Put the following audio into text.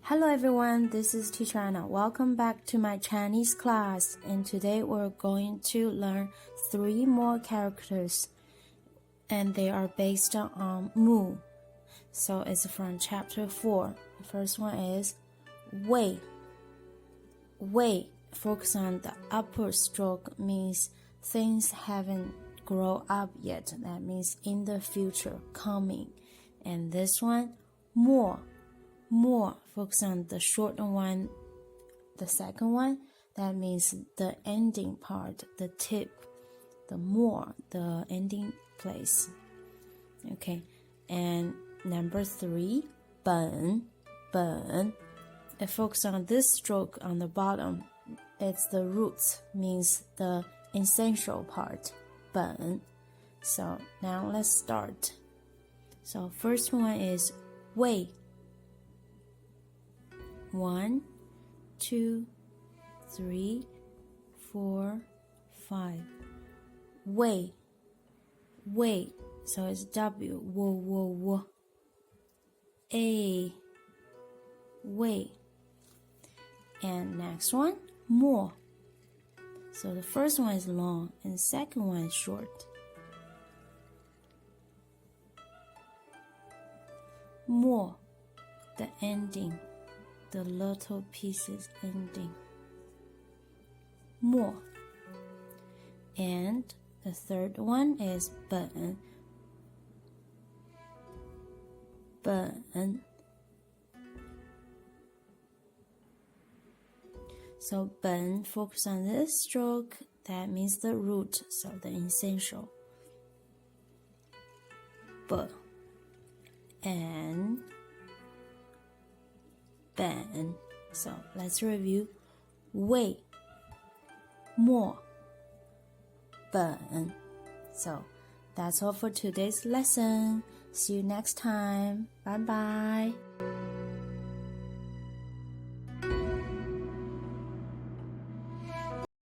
Hello everyone, this is Teacher Anna. Welcome back to my Chinese class. And today we're going to learn 3 more characters. And they are based on mu. So it's from chapter 4. The first one is wei. Wei. Focus on the upper stroke means things haven't grown up yet. That means in the future, coming. And this one, more. More. Focus on the short one, the second one. That means the ending part, the tip, the more, the ending place. Okay. And number 3, 本. It focuses on this stroke on the bottom. It's the roots, means the essential part, 本. So now let's start. So first one is 为. 1, 2, 3, 4, 5. 为. So it's W. Wo. A. 为. And next one, more. So the first one is long and the second one is short. More. The ending. The little pieces ending. More. And the third one is 本. So 本, focus on this stroke. That means the root, so the essential. 本 and 本. So let's review. 为 more 本. So that's all for today's lesson. See you next time. Bye bye.